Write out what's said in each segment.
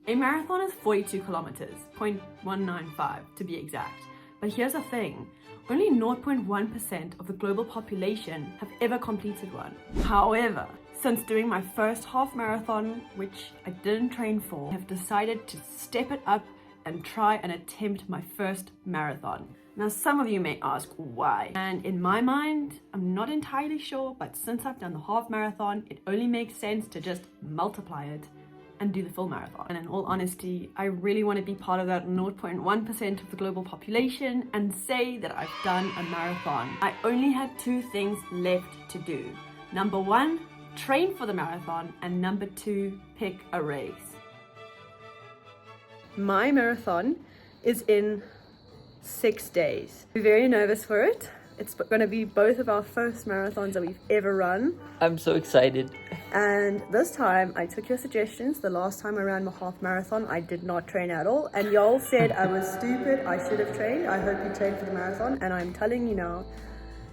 A marathon is 42 kilometers, 0.195 to be exact. But here's the thing, only 0.1% of the global population have ever completed one. However, since doing my first half marathon, which I didn't train for, I have decided to step it up and try and attempt my first marathon. Now, some of you may ask why, and in my mind, I'm not entirely sure, but since I've done the half marathon, it only makes sense to just multiply it and do the full marathon. And in all honesty, I really want to be part of that 0.1% of the global population and say that I've done a marathon. I only had two things left to do. Number one, train for the marathon, and number two, pick a race. My marathon is in 6 days. I'm very nervous for it. It's going to be both of our first marathons that we've ever run. I'm so excited. And this time I took your suggestions. The last time I ran my half marathon, I did not train at all. And y'all said I was stupid. I should have trained. I hope you trained for the marathon. And I'm telling you now,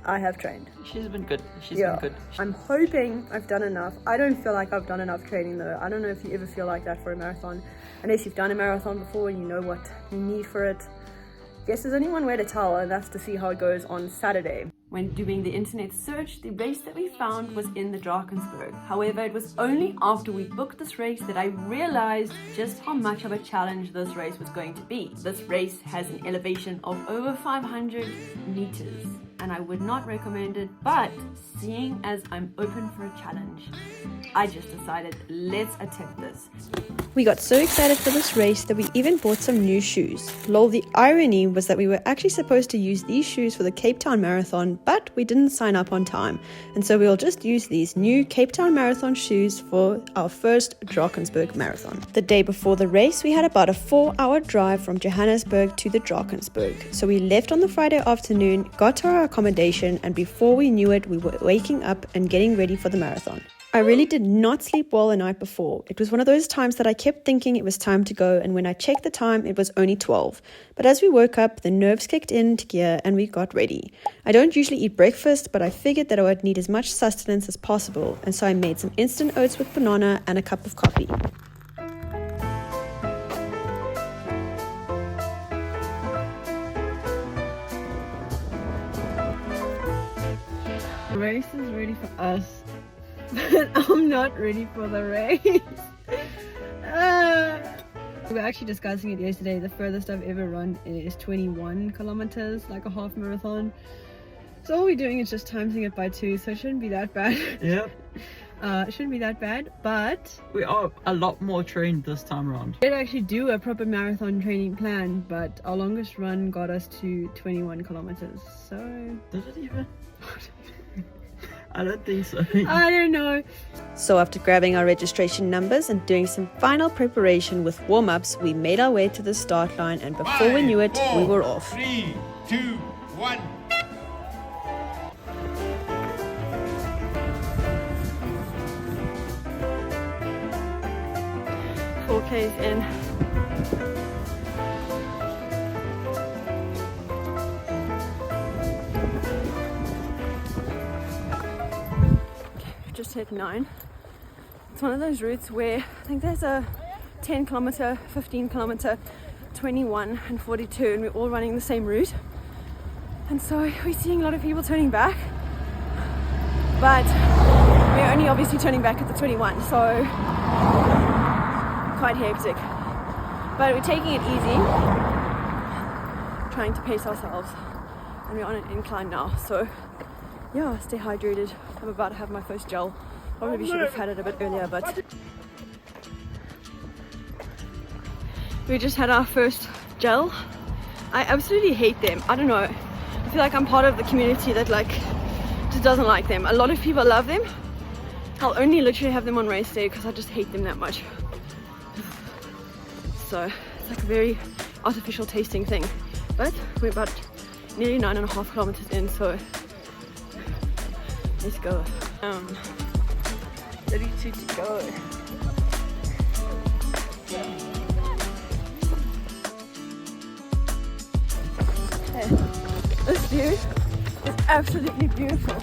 I have trained. She's been good. She's been good. I'm hoping I've done enough. I don't feel like I've done enough training though. I don't know if you ever feel like that for a marathon. Unless you've done a marathon before and you know what you need for it. Yes, there's only one way to tell, and that's to see how it goes on Saturday. When doing the internet search, the race that we found was in the Drakensberg. However, it was only after we booked this race that I realized just how much of a challenge this race was going to be. This race has an elevation of over 500 meters, and I would not recommend it, but seeing as I'm open for a challenge, I just decided, let's attempt this. We got so excited for this race that we even bought some new shoes. Lol, the irony was that we were actually supposed to use these shoes for the Cape Town Marathon, but we didn't sign up on time. And so we'll just use these new Cape Town Marathon shoes for our first Drakensberg Marathon. The day before the race, we had about a 4-hour drive from Johannesburg to the Drakensberg. So we left on the Friday afternoon, got to our accommodation, and before we knew it, we were waking up and getting ready for the marathon. I really did not sleep well the night before. It was one of those times that I kept thinking it was time to go, and when I checked the time, it was only 12. But as we woke up, the nerves kicked into gear and we got ready. I don't usually eat breakfast, but I figured that I would need as much sustenance as possible, and so I made some instant oats with banana and a cup of coffee. The race is ready for us. But I'm not ready for the race. We were actually discussing it yesterday. The furthest I've ever run is 21 kilometers, like a half marathon. So all we're doing is just timing it by 2, so it shouldn't be that bad. Yep. It shouldn't be that bad, but We are a lot more trained this time around. we did actually do a proper marathon training plan, but our longest run got us to 21 kilometers. So Does it even? I don't think so. I don't know. So after grabbing our registration numbers and doing some final preparation with warm-ups, we made our way to the start line, and before we knew it, we were off. 3, 2, 1. Four K's in. Just hit 9. It's one of those routes where I think there's a 10 kilometer, 15 kilometer, 21 and 42, and we're all running the same route. And so we're seeing a lot of people turning back, but we're only obviously turning back at the 21, so quite hectic. But we're taking it easy, trying to pace ourselves, and we're on an incline now, so yeah, stay hydrated. I'm about to have my first gel. Probably should have had it a bit earlier, but we just had our first gel. I absolutely hate them. I don't know. I feel like I'm part of the community that just doesn't like them. A lot of people love them. I'll only literally have them on race day because I just hate them that much. So it's like a very artificial tasting thing. But we're about nearly 9.5 kilometers in, so let's go. 32 to go. Hey, this view is absolutely beautiful.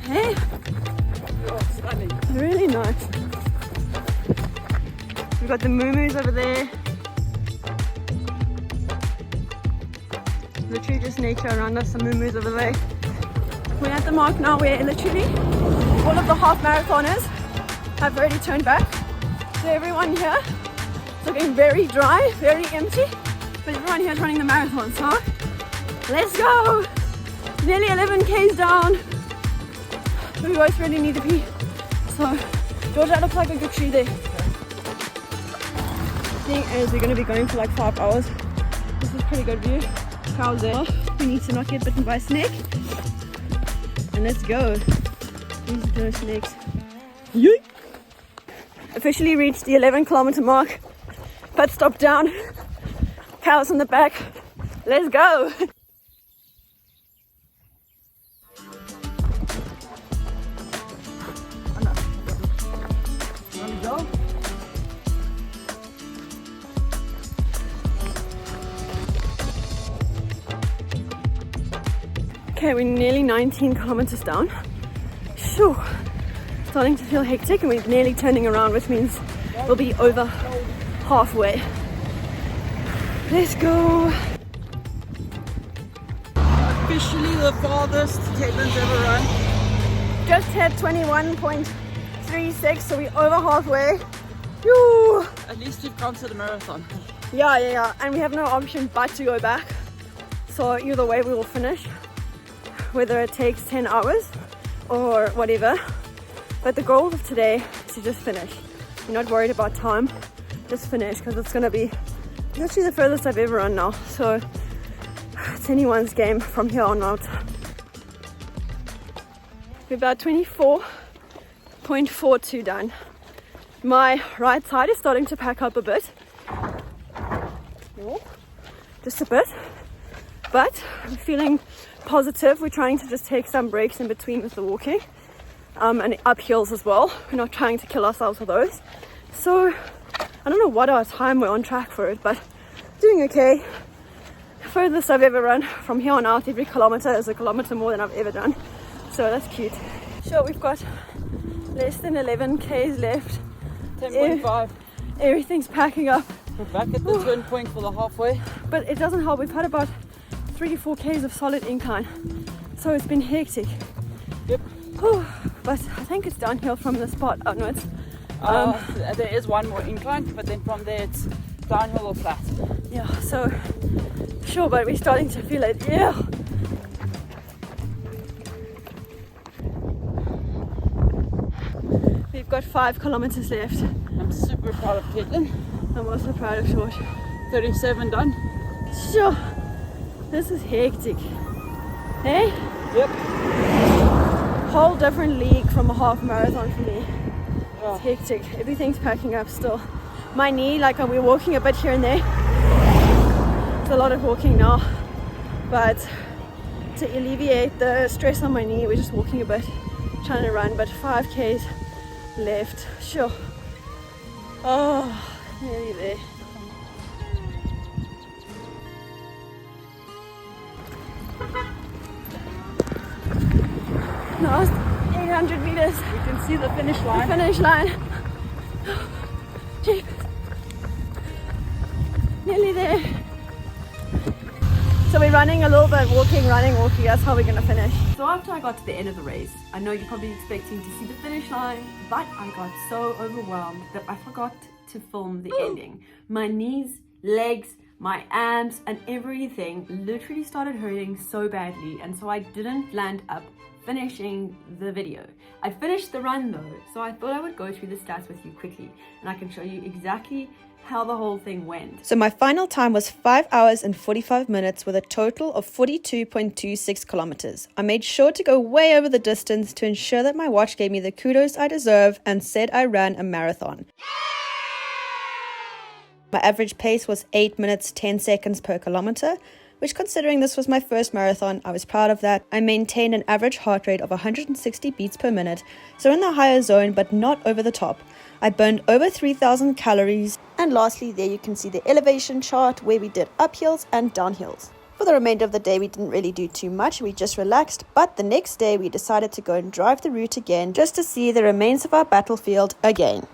Hey? Really nice. We've got the moo-moos over there. Literally just nature around us, some moo-moos over there. We're at the mark now where literally all of the half marathoners have already turned back. So everyone here is looking very dry, very empty, but everyone here is running the marathon, so let's go! Nearly 11 k's down. We both really need to pee. So Georgia looks like a good tree there. Thing is, we're going to be going for like 5 hours. This is a pretty good view. Cows there. We need to not get bitten by a snake. And let's go. These are no snakes. Yeet. Officially reached the 11-kilometer mark. Pit stop down. Cows in the back. Let's go. Okay, we're nearly 19 kilometers down. Shoo. Starting to feel hectic, and we're nearly turning around, which means we'll be over halfway. Let's go. Officially the farthest Caitlin's ever run. Just hit 21.36, so we're over halfway. Woo. At least you've come to the marathon. Yeah. And we have no option but to go back. So either way we will finish. Whether it takes 10 hours or whatever. But the goal of today is to just finish. You're not worried about time. Just finish, because it's going to be literally the furthest I've ever run now. So it's anyone's game from here on out. We're about 24.42 done. My right side is starting to pack up a bit. Just a bit. But I'm feeling positive. We're trying to just take some breaks in between with the walking. And up hills as well. We're not trying to kill ourselves with those. So I don't know what our time we're on track for it, but doing okay. Furthest I've ever run. From here on out, every kilometer is a kilometer more than I've ever done. So that's cute. Sure, we've got less than 11 k's left. 10.5. Everything's packing up. We're back at the twin point for the halfway. But it doesn't help. We've had about 3 to 4 k's of solid incline. So it's been hectic. Yep. Whew. But I think it's downhill from the spot. Oh no, it's there is one more incline, but then from there it's downhill or flat. yeah, so sure, but we're starting to feel it. Yeah. We've got 5 kilometers left. I'm super proud of Caitlin. I'm also proud of George. 37 done. Sure. This is hectic. Hey? Yep. Whole different league from a half marathon for me. Yeah. It's hectic. Everything's packing up still. My knee, like we're walking a bit here and there. It's a lot of walking now. But to alleviate the stress on my knee, we're just walking a bit, trying to run. But 5 k's left. Sure. Oh, nearly there. Last 800 meters. You can see the finish line. The finish line. Jeez. Nearly there. So we're running a little bit, walking, running, walking. That's how we're going to finish. So after I got to the end of the race, I know you're probably expecting to see the finish line, but I got so overwhelmed that I forgot to film the ending. My knees, legs, my arms and everything literally started hurting so badly, and so I didn't land up finishing the video. I finished the run though, so I thought I would go through the stats with you quickly and I can show you exactly how the whole thing went. So my final time was 5 hours and 45 minutes with a total of 42.26 kilometers. I made sure to go way over the distance to ensure that my watch gave me the kudos I deserve and said I ran a marathon. My average pace was 8 minutes 10 seconds per kilometer, which, considering this was my first marathon, I was proud of that. I maintained an average heart rate of 160 beats per minute, so in the higher zone but not over the top. I burned over 3,000 calories. And lastly, there you can see the elevation chart where we did uphills and downhills. For the remainder of the day, we didn't really do too much. We just relaxed, but the next day we decided to go and drive the route again just to see the remains of our battlefield again.